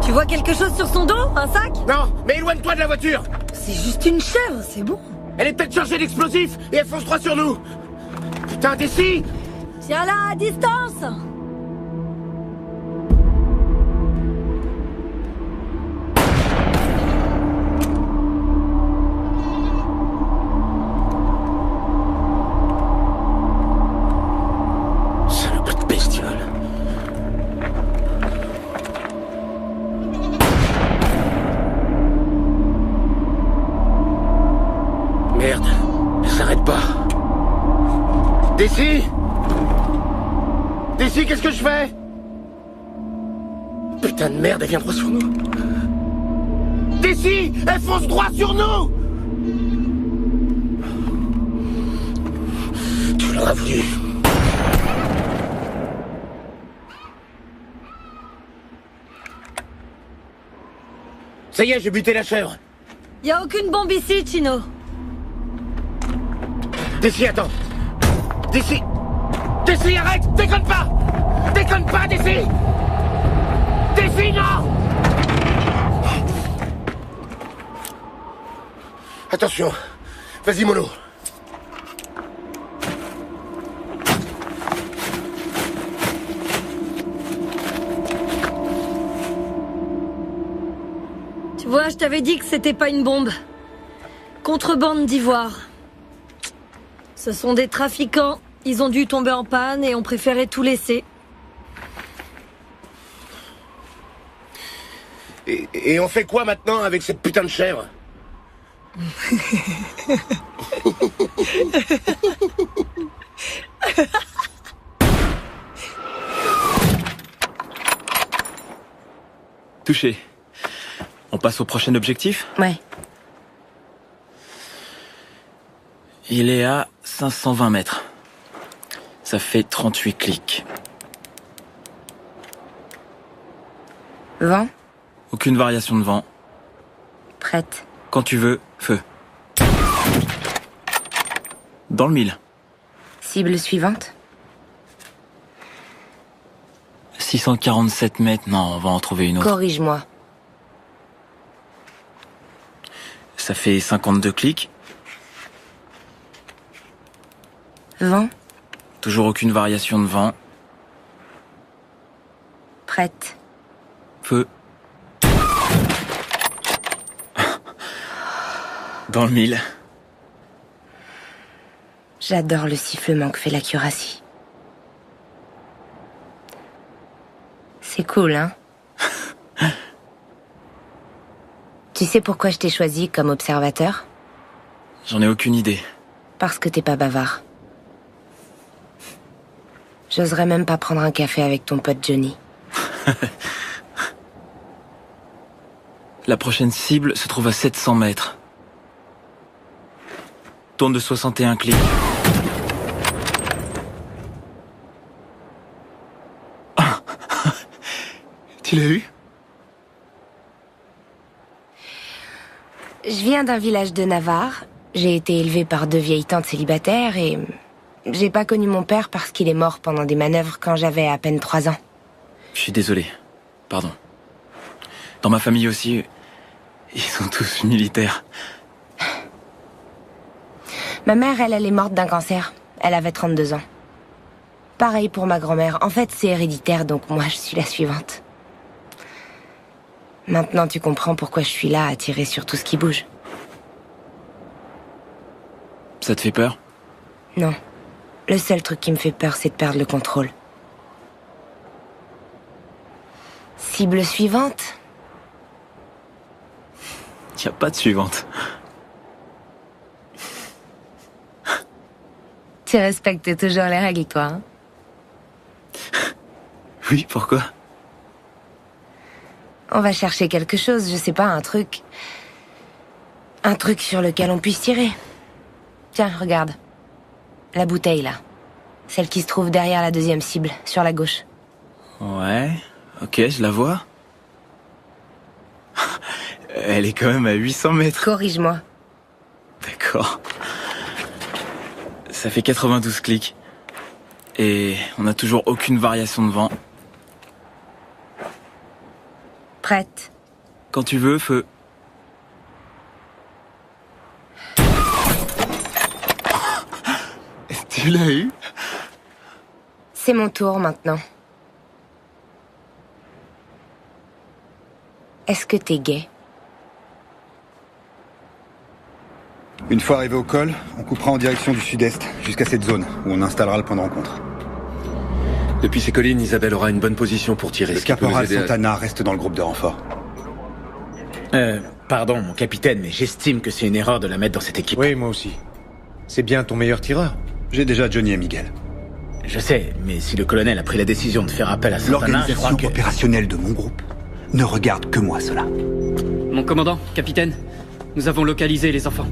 Tu vois quelque chose sur son dos? Un sac? Non, mais éloigne-toi de la voiture. C'est juste une chèvre, c'est bon. Elle est peut-être chargée d'explosifs et elle fonce droit sur nous. Putain, d'ici! Tiens là, à distance. Salope de bestiole. Merde, elle s'arrête pas. D'ici! D'ici, qu'est-ce que je fais? Putain de merde, elle vient droit sur nous. D'ici! Elle fonce droit sur nous! l'aurais voulu. Ça y est, j'ai buté la chèvre. Y a aucune bombe ici, Chino. D'ici, attends. D'ici. D'ici, arrête. Déconne pas. Déconne pas, d'ici. D'ici, non. Attention. Vas-y, mollo. Tu vois, je t'avais dit que c'était pas une bombe. Contrebande d'ivoire. Ce sont des trafiquants. Ils ont dû tomber en panne et ont préféré tout laisser. Et on fait quoi maintenant avec cette putain de chèvre? Touché. On passe au prochain objectif? Ouais. Il est à 520 mètres. Ça fait 38 clics. Vent? Aucune variation de vent. Prête. Quand tu veux, feu. Dans le mille. Cible suivante? 647 mètres, non, on va en trouver une autre. Corrige-moi. Ça fait 52 clics. Vent? Toujours aucune variation de vent. Prête. Feu. Dans le mille. J'adore le sifflement que fait la cuirassie. C'est cool, hein? Tu sais pourquoi je t'ai choisi comme observateur? J'en ai aucune idée. Parce que t'es pas bavard. J'oserais même pas prendre un café avec ton pote Johnny. La prochaine cible se trouve à 700 mètres. Tourne de 61 clics. Ah. Tu l'as eu? Je viens d'un village de Navarre. J'ai été élevée par 2 vieilles tantes célibataires et j'ai pas connu mon père parce qu'il est mort pendant des manœuvres quand j'avais à peine 3 ans. Je suis désolé. Pardon. Dans ma famille aussi, ils sont tous militaires. Ma mère, elle est morte d'un cancer. Elle avait 32 ans. Pareil pour ma grand-mère. En fait, c'est héréditaire, donc moi, je suis la suivante. Maintenant, tu comprends pourquoi je suis là à tirer sur tout ce qui bouge. Ça te fait peur? Non. Le seul truc qui me fait peur, c'est de perdre le contrôle. Cible suivante? Y a pas de suivante. Tu respectes toujours les règles, toi, hein? Oui, pourquoi? On va chercher quelque chose, je sais pas, un truc... Un truc sur lequel on puisse tirer. Tiens, regarde. La bouteille, là. Celle qui se trouve derrière la deuxième cible, sur la gauche. Ouais, ok, je la vois. Elle est quand même à 800 mètres. Corrige-moi. D'accord. Ça fait 92 clics. Et on n'a toujours aucune variation de vent. Prête. Quand tu veux, feu. Tu l'as eu? C'est mon tour maintenant. Est-ce que t'es gay? Une fois arrivé au col, on coupera en direction du sud-est, jusqu'à cette zone, où on installera le point de rencontre. Depuis ces collines, Isabelle aura une bonne position pour tirer. Le caporal Santana reste dans le groupe de renfort. Pardon, mon capitaine, mais j'estime que c'est une erreur de la mettre dans cette équipe. Oui, moi aussi. C'est bien ton meilleur tireur. J'ai déjà Johnny et Miguel. Je sais, mais si le colonel a pris la décision de faire appel à Santana, je crois L'organisation que... opérationnelle de mon groupe ne regarde que moi, cela. Mon commandant, capitaine, nous avons localisé les enfants.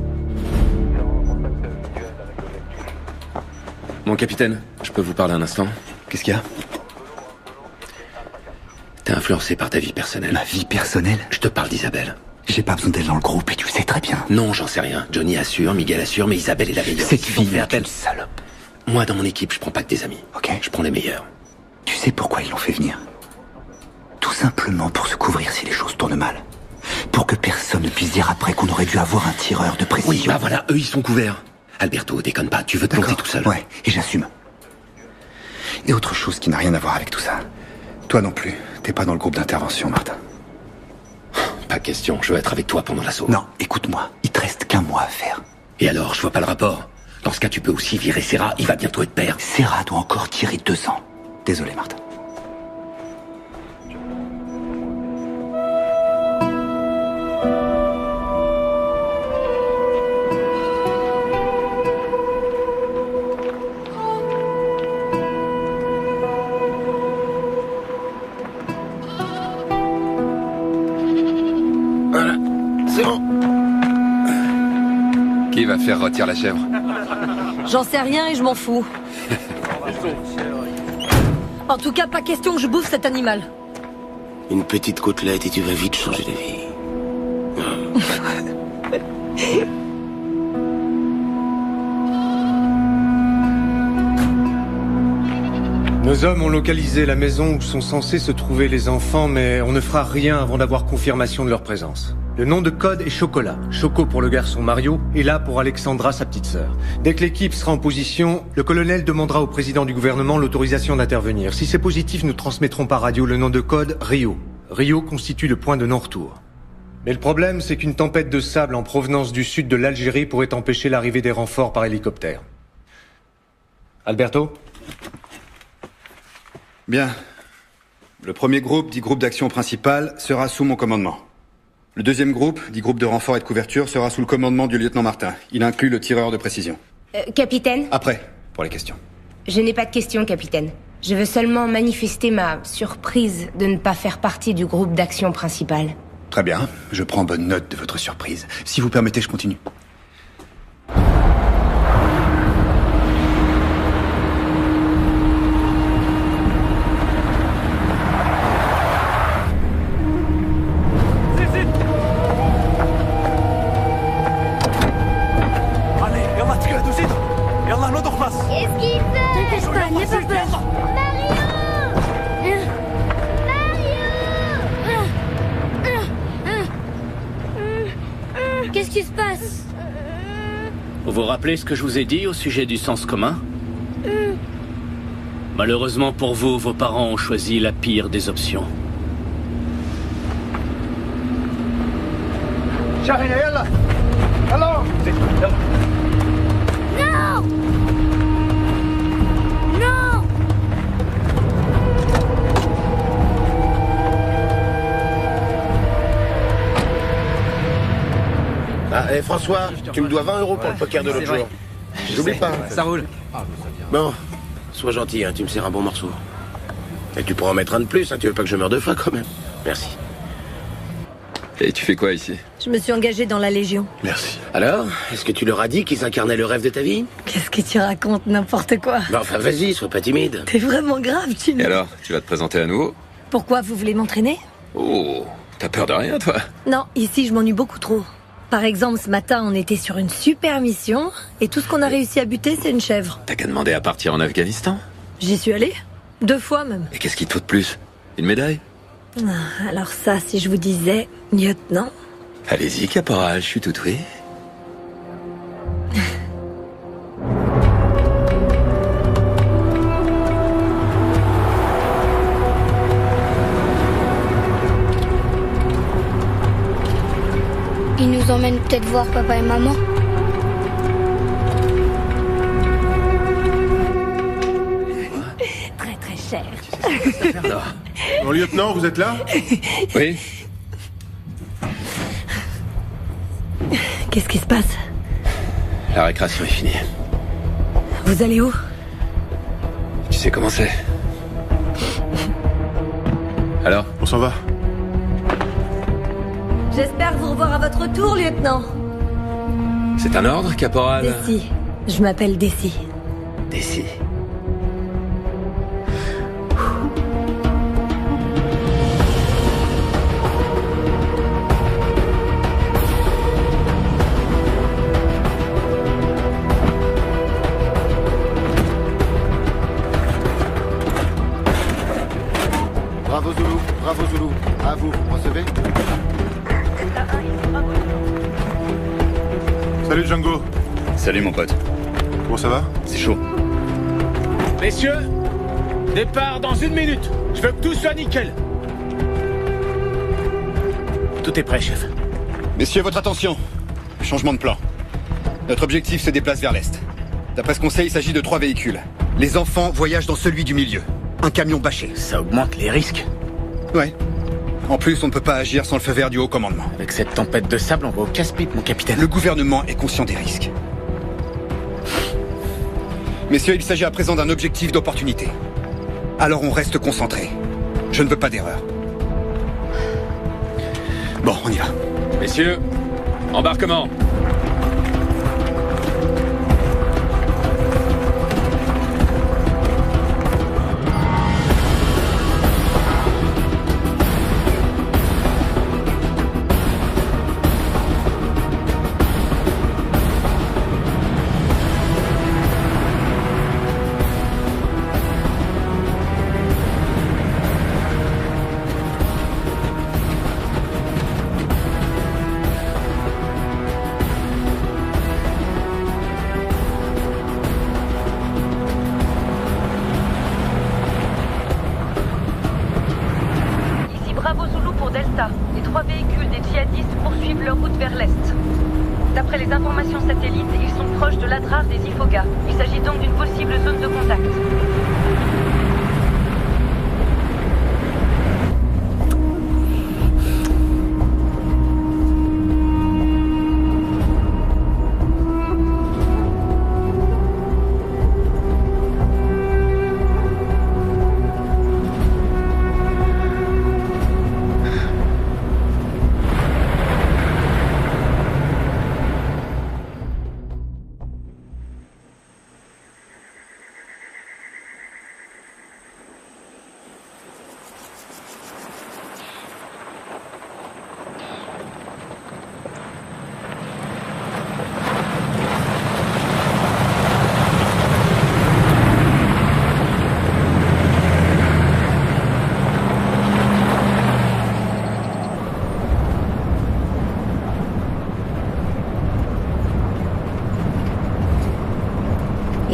Mon capitaine, je peux vous parler un instant? Qu'est-ce qu'il y a? T'es influencé par ta vie personnelle. Ma vie personnelle? Je te parle d'Isabelle. J'ai pas besoin d'elle dans le groupe et tu le sais très bien. Non, j'en sais rien. Johnny assure, Miguel assure, mais Isabelle est la meilleure. Cette fille est une salope. Moi, dans mon équipe, je prends pas que des amis. Ok. Je prends les meilleurs. Tu sais pourquoi ils l'ont fait venir? Tout simplement pour se couvrir si les choses tournent mal. Pour que personne ne puisse dire après qu'on aurait dû avoir un tireur de précision. Oui, bah voilà, eux, ils sont couverts. Alberto, déconne pas, tu veux te planter tout seul. Ouais, et j'assume. Et autre chose qui n'a rien à voir avec tout ça. Toi non plus, t'es pas dans le groupe d'intervention, Martin. Pas question, je veux être avec toi pendant l'assaut. Non, écoute-moi, il te reste qu'un mois à faire. Et alors, je vois pas le rapport. Dans ce cas, tu peux aussi virer Serra, il va bientôt être père. Serra doit encore tirer 2 ans. Désolé, Martin. Voilà, c'est bon. Qui va faire rôtir la chèvre? J'en sais rien et je m'en fous. En tout cas, pas question que je bouffe cet animal. Une petite côtelette et tu vas vite changer de vie. Nos hommes ont localisé la maison où sont censés se trouver les enfants, mais on ne fera rien avant d'avoir confirmation de leur présence. Le nom de code est Chocolat. Choco pour le garçon Mario, et là pour Alexandra, sa petite sœur. Dès que l'équipe sera en position, le colonel demandera au président du gouvernement l'autorisation d'intervenir. Si c'est positif, nous transmettrons par radio le nom de code Rio. Rio constitue le point de non-retour. Mais le problème, c'est qu'une tempête de sable en provenance du sud de l'Algérie pourrait empêcher l'arrivée des renforts par hélicoptère. Alberto? Bien. Le premier groupe, dit groupe d'action principal, sera sous mon commandement. Le deuxième groupe, dit groupe de renfort et de couverture, sera sous le commandement du lieutenant Martin. Il inclut le tireur de précision. Capitaine? Après, pour les questions. Je n'ai pas de questions, capitaine. Je veux seulement manifester ma surprise de ne pas faire partie du groupe d'action principal. Très bien, je prends bonne note de votre surprise. Si vous permettez, je continue. Qu'est-ce qui se passe? Vous vous rappelez ce que je vous ai dit au sujet du sens commun? Malheureusement pour vous, vos parents ont choisi la pire des options. شاهين يلا يلا Non! Non! Ah, et François, tu me dois 20 € pour le poker de l'autre jour. J'oublie pas. Ça roule. Bon, sois gentil, hein, tu me sers un bon morceau. Et tu pourras en mettre un de plus, hein, tu veux pas que je meure 2 fois quand même. Merci. Et tu fais quoi ici? Je me suis engagée dans la Légion. Merci. Alors, est-ce que tu leur as dit qu'ils incarnaient le rêve de ta vie? Qu'est-ce que tu racontes? N'importe quoi. Bah enfin, vas-y, sois pas timide. T'es vraiment grave, tu Et alors, tu vas te présenter à nouveau? Pourquoi vous voulez m'entraîner? Oh, t'as peur de rien, toi? Non, ici je m'ennuie beaucoup trop. Par exemple, ce matin, on était sur une super mission, et tout ce qu'on a réussi à buter, c'est une chèvre. T'as qu'à demander à partir en Afghanistan? J'y suis allée. 2 fois même. Et qu'est-ce qu'il te faut de plus? Une médaille? Ah, alors ça, si je vous disais, lieutenant. Allez-y, caporal, je suis tout oui. Il nous emmène peut-être voir papa et maman. Très très cher. Mon lieutenant, vous êtes là? Oui. Qu'est-ce qui se passe? La récréation est finie. Vous allez où? Tu sais comment c'est. Alors? On s'en va. J'espère vous revoir à votre tour, lieutenant. C'est un ordre, caporal? Desi. Je m'appelle Desi. d'ici. Bravo Zulu. À vous recevez? Salut Django. Salut mon pote. Comment ça va? C'est chaud. Messieurs, départ dans 1 minute. Je veux que tout soit nickel. Tout est prêt, chef. Messieurs, votre attention. Changement de plan. Notre objectif se déplace vers l'est. D'après ce qu'on sait, il s'agit de 3 véhicules. Les enfants voyagent dans celui du milieu. Un camion bâché. Ça augmente les risques. Ouais. En plus, on ne peut pas agir sans le feu vert du haut commandement. Avec cette tempête de sable, on va au casse-pipe, mon capitaine. Le gouvernement est conscient des risques. Messieurs, il s'agit à présent d'un objectif d'opportunité. Alors on reste concentré. Je ne veux pas d'erreur. Bon, on y va. Messieurs, embarquement. Bravo Zulu pour Delta. Les 3 véhicules des djihadistes poursuivent leur route vers l'est. D'après les informations satellites, ils sont proches de l'Adrar des Ifoga. Il s'agit donc d'une possible zone de contact.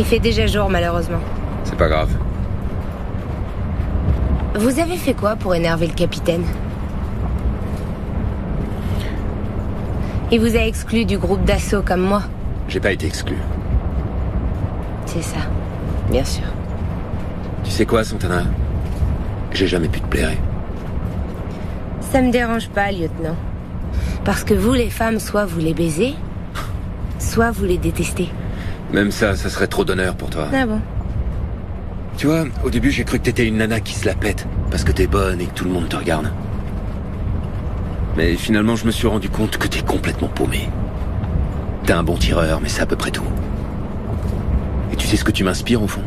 Il fait déjà jour, malheureusement. C'est pas grave. Vous avez fait quoi pour énerver le capitaine? Il vous a exclu du groupe d'assaut comme moi. J'ai pas été exclu. C'est ça, bien sûr. Tu sais quoi, Santana? J'ai jamais pu te plaire. Ça me dérange pas, lieutenant. Parce que vous, les femmes, soit vous les baisez, soit vous les détestez. Même ça serait trop d'honneur pour toi. Ah bon? Tu vois, au début, j'ai cru que t'étais une nana qui se la pète, parce que t'es bonne et que tout le monde te regarde. Mais finalement, je me suis rendu compte que t'es complètement paumé. T'es un bon tireur, mais c'est à peu près tout. Et tu sais ce que tu m'inspires, au fond?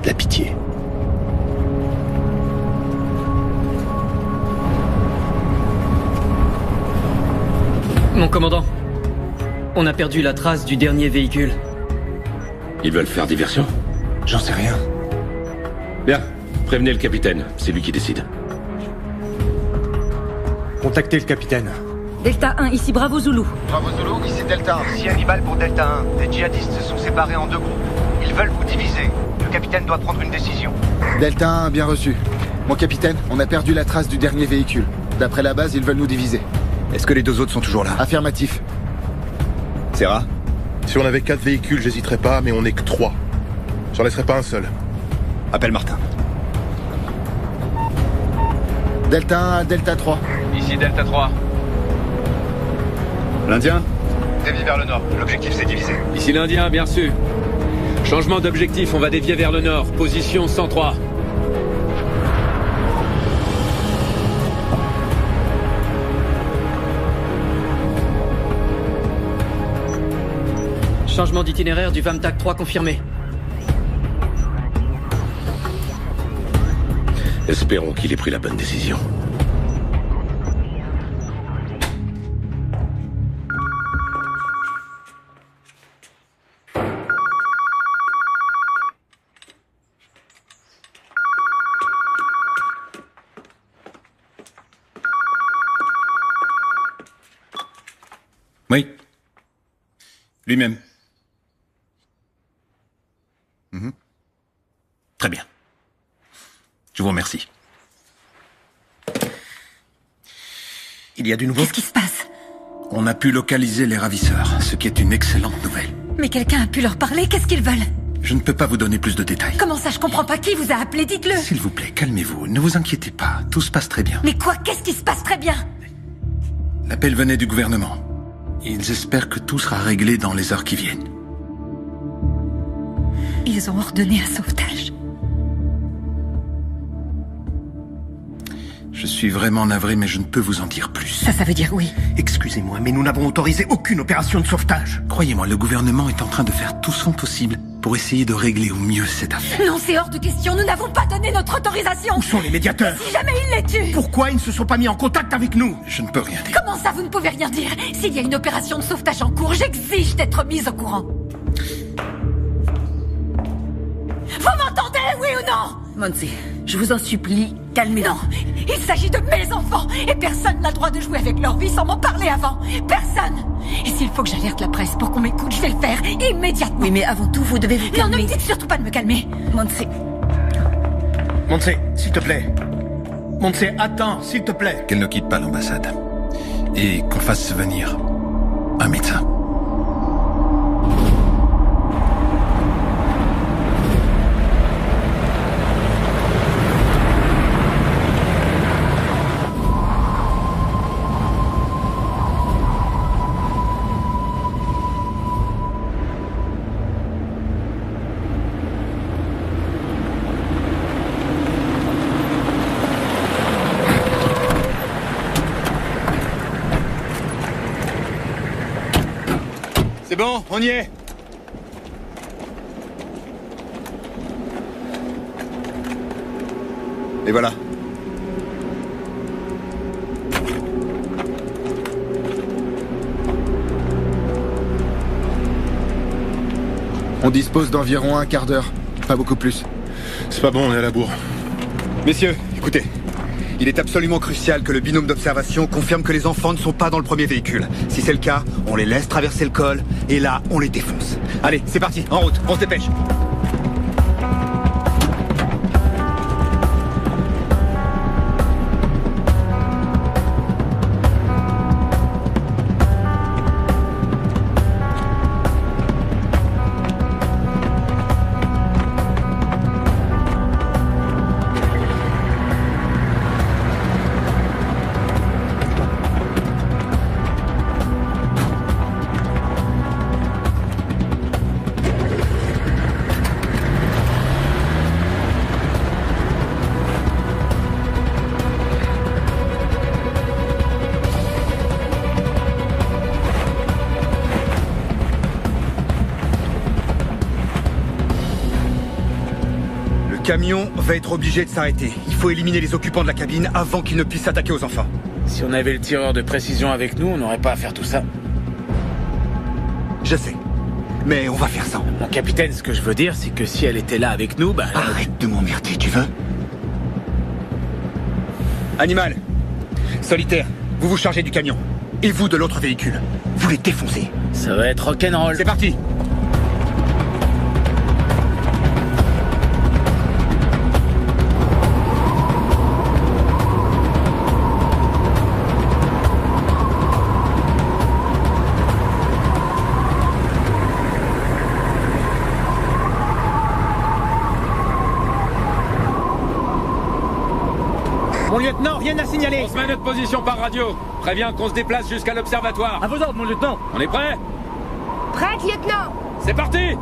De la pitié. Mon commandant, on a perdu la trace du dernier véhicule. Ils veulent faire diversion? J'en sais rien. Bien, prévenez le capitaine, c'est lui qui décide. Contactez le capitaine. Delta 1, ici Bravo Zulu. Bravo Zulu, ici Delta 1. Ici Hannibal pour Delta 1. Les djihadistes se sont séparés en 2 groupes. Ils veulent vous diviser. Le capitaine doit prendre une décision. Delta 1, bien reçu. Mon capitaine, on a perdu la trace du dernier véhicule. D'après la base, ils veulent nous diviser. Est-ce que les 2 autres sont toujours là? Affirmatif. Serra? Si on avait 4 véhicules, j'hésiterais pas, mais on n'est que 3. J'en laisserai pas un seul. Appelle Martin. Delta 1 à Delta 3. Ici Delta 3. L'Indien? Dévie vers le nord. L'objectif c'est divisé. Ici l'Indien, bien reçu. Changement d'objectif, on va dévier vers le nord. Position 103. Changement d'itinéraire du VAMTAC 3 confirmé. Espérons qu'il ait pris la bonne décision. Oui. Lui-même. Très bien. Je vous remercie. Il y a du nouveau? Qu'est-ce qui se passe? On a pu localiser les ravisseurs, ce qui est une excellente nouvelle. Mais quelqu'un a pu leur parler? Qu'est-ce qu'ils veulent? Je ne peux pas vous donner plus de détails. Comment ça, je comprends pas. Qui vous a appelé? Dites-le. S'il vous plaît, calmez-vous. Ne vous inquiétez pas. Tout se passe très bien. Mais quoi? Qu'est-ce qui se passe très bien? L'appel venait du gouvernement. Ils espèrent que tout sera réglé dans les heures qui viennent. Ils ont ordonné un sauvetage. Je suis vraiment navré, mais je ne peux vous en dire plus. Ça veut dire oui. Excusez-moi, mais nous n'avons autorisé aucune opération de sauvetage. Croyez-moi, le gouvernement est en train de faire tout son possible pour essayer de régler au mieux cette affaire. Non, c'est hors de question. Nous n'avons pas donné notre autorisation. Où sont les médiateurs? Si jamais ils les tuent. Pourquoi ils ne se sont pas mis en contact avec nous? Je ne peux rien dire. Comment ça, vous ne pouvez rien dire? S'il y a une opération de sauvetage en cours, j'exige d'être mise au courant. Vous m'entendez, oui ou non? Monty, je vous en supplie, calmez-vous. Non, il s'agit de mes enfants et personne n'a le droit de jouer avec leur vie sans m'en parler avant. Personne. Et s'il faut que j'alerte la presse pour qu'on m'écoute, je vais le faire immédiatement. Oui, mais avant tout, vous devez vous calmer. Non, ne me dites surtout pas de me calmer. Monty. Monty, s'il te plaît. Monty, attends, s'il te plaît. Qu'elle ne quitte pas l'ambassade. Et qu'on fasse venir un médecin. C'est bon, on y est. Et voilà. On dispose d'environ un quart d'heure, pas beaucoup plus. C'est pas bon, on est à la bourre. Messieurs, écoutez. Il est absolument crucial que le binôme d'observation confirme que les enfants ne sont pas dans le premier véhicule. Si c'est le cas, on les laisse traverser le col, et là, on les défonce. Allez, c'est parti, en route, on se dépêche. Le camion va être obligé de s'arrêter. Il faut éliminer les occupants de la cabine avant qu'ils ne puissent s'attaquer aux enfants. Si on avait le tireur de précision avec nous, on n'aurait pas à faire tout ça. Je sais. Mais on va faire ça. Mon capitaine, ce que je veux dire, c'est que si elle était là avec nous, bah... Arrête de m'emmerder, tu veux? Animal. Solitaire, vous vous chargez du camion. Et vous de l'autre véhicule. Vous les défoncez. Ça va être rock'n'roll. C'est parti. Mon lieutenant, rien à signaler. On se met à notre position par radio. Préviens qu'on se déplace jusqu'à l'observatoire. À vos ordres, mon lieutenant. On est prêt? Prête, lieutenant. C'est parti!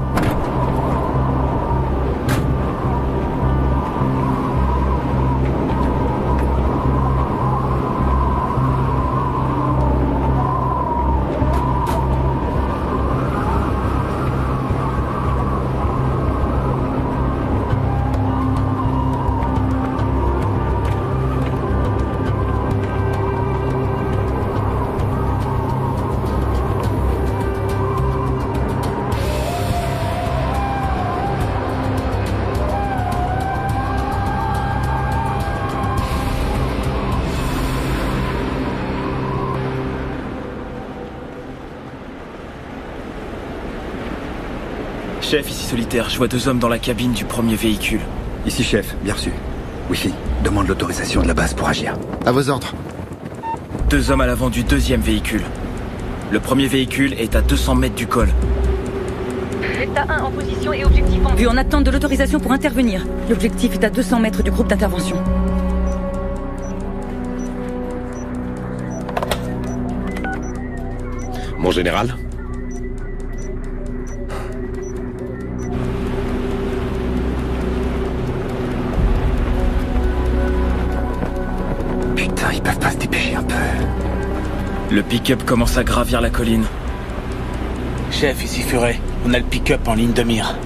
Chef, ici Solitaire, je vois 2 hommes dans la cabine du premier véhicule. Ici chef, bien reçu. Wi-Fi, demande l'autorisation de la base pour agir. À vos ordres. 2 hommes à l'avant du 2e véhicule. Le premier véhicule est à 200 mètres du col. Delta 1 en position et objectif en vue. En attente de l'autorisation pour intervenir. L'objectif est à 200 mètres du groupe d'intervention. Mon général? Putain, ils peuvent pas se dépêcher un peu. Le pick-up commence à gravir la colline. Chef, ici Furet. On a le pick-up en ligne de mire.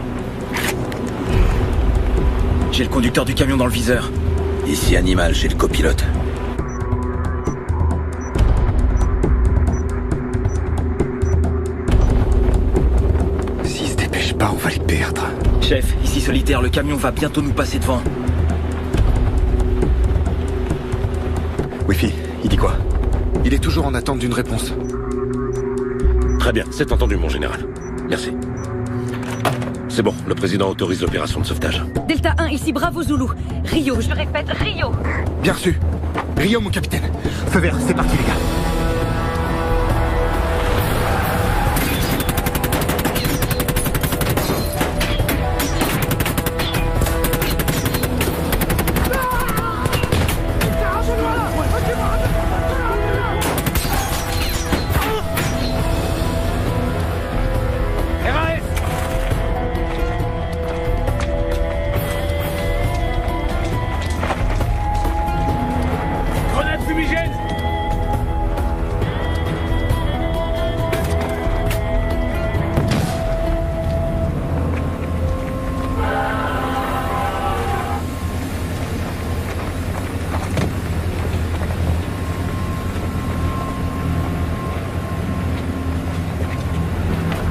J'ai le conducteur du camion dans le viseur. Ici Animal, j'ai le copilote. S'ils se dépêchent pas, on va les perdre. Chef, ici Solitaire, le camion va bientôt nous passer devant. Wi-Fi, il dit quoi? Il est toujours en attente d'une réponse. Très bien, c'est entendu, mon général. Merci. C'est bon, le président autorise l'opération de sauvetage. Delta 1, ici Bravo Zulu. Rio, Je répète, Rio. Bien reçu. Rio, mon capitaine. Feu vert, c'est parti les gars. Grenade fumigène.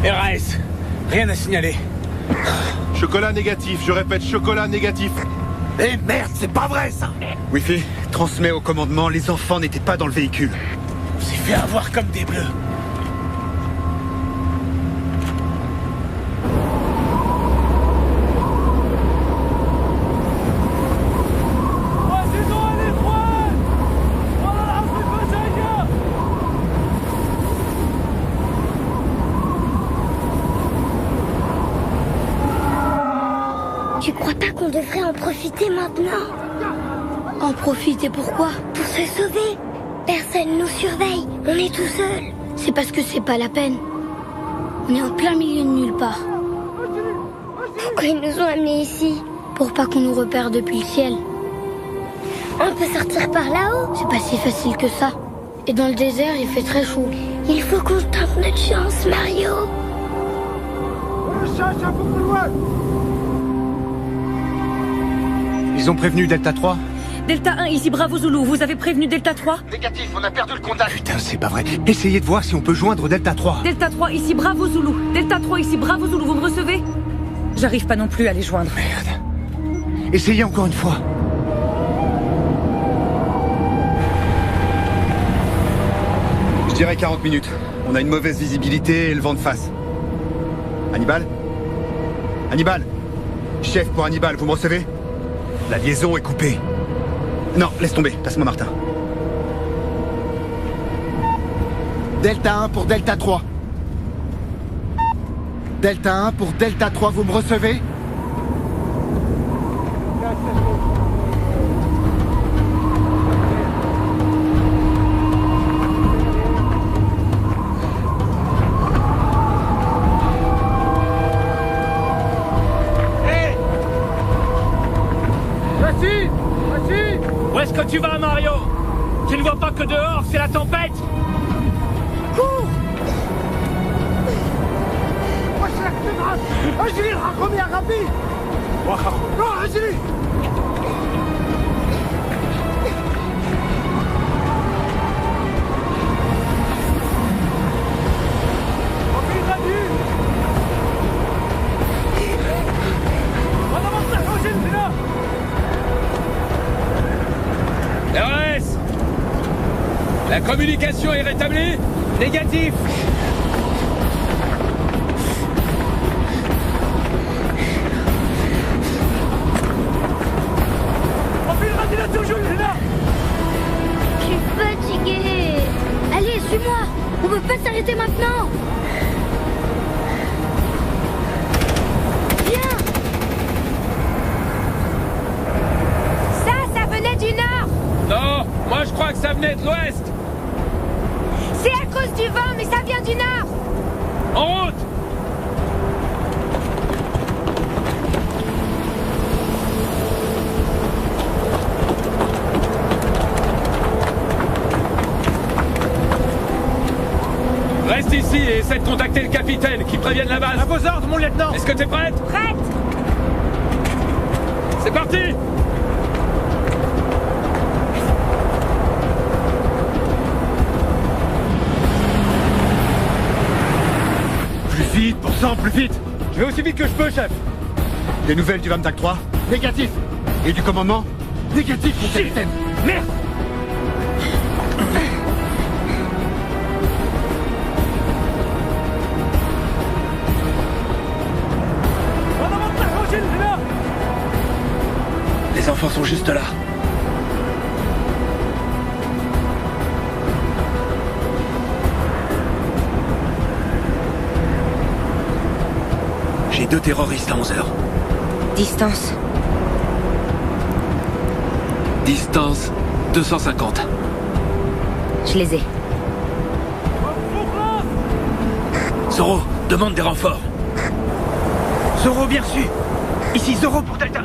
RAS, rien à signaler. Chocolat négatif, je répète, chocolat négatif. Eh merde, c'est pas vrai ça. Wi-Fi, transmets au commandement, les enfants n'étaient pas dans le véhicule. On s'est fait avoir comme des bleus. Tu crois pas qu'on devrait en profiter maintenant? En profiter pourquoi? Pour se sauver. Personne nous surveille, on est tout seul. C'est parce que c'est pas la peine. On est en plein milieu de nulle part. Pourquoi ils nous ont amenés ici? Pour pas qu'on nous repère depuis le ciel. On peut sortir par là-haut? C'est pas si facile que ça. Et dans le désert, il fait très chaud. Il faut qu'on tente notre chance, Mario. Ils ont prévenu Delta 3? Delta 1, ici Bravo Zulu. Vous avez prévenu Delta 3? Négatif, on a perdu le contact. Putain, c'est pas vrai. Essayez de voir si on peut joindre Delta 3. Delta 3, ici Bravo Zulu. Delta 3, ici Bravo Zulu. Vous me recevez? J'arrive pas non plus à les joindre. Merde. Essayez encore une fois. Je dirais 40 minutes. On a une mauvaise visibilité et le vent de face. Hannibal? Hannibal? Chef pour Hannibal, vous me recevez? La liaison est coupée. Non, laisse tomber, passe-moi Martin. Delta 1 pour Delta 3. Delta 1 pour Delta 3, vous me recevez? Où est-ce que tu vas, Mario? Tu ne vois pas que dehors, c'est la tempête? Cours! Agile, reviens rapide! Non, Agile! RS! La communication est rétablie? Négatif! Suis-moi. On peut pas s'arrêter maintenant. Viens. Ça venait du nord. Non, moi je crois que ça venait de l'ouest. C'est à cause du vent, mais ça vient du nord. En route. Reste ici et essaie de contacter le capitaine, qui prévienne la base. À vos ordres, mon lieutenant. Est-ce que t'es prête? Prête. C'est parti. Plus vite, pour sang, plus vite. Je vais aussi vite que je peux, chef. Des nouvelles du Vamtac 3? Négatif. Et du commandement? Négatif, mon capitaine. Merde. Les enfants sont juste là. J'ai 2 terroristes à 11h. Distance. Distance 250. Je les ai. Zoro, demande des renforts. Zoro, bien reçu. Ici Zoro pour Delta 1.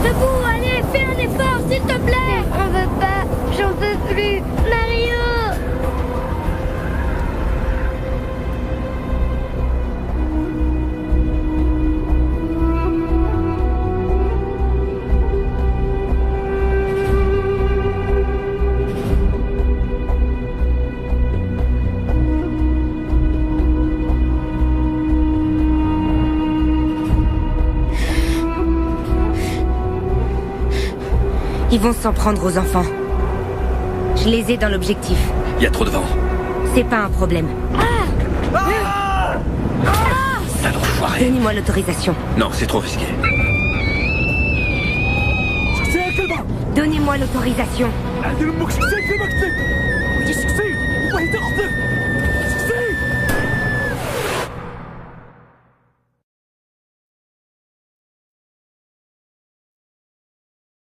Debout, allez, fais un effort, s'il te plaît. On veut pas, j'en peux plus. Mario. Ils vont s'en prendre aux enfants. Je les ai dans l'objectif. Il y a trop de vent. C'est pas un problème. Sale enfoiré. Donnez-moi l'autorisation. Non, c'est trop risqué. Donnez-moi l'autorisation.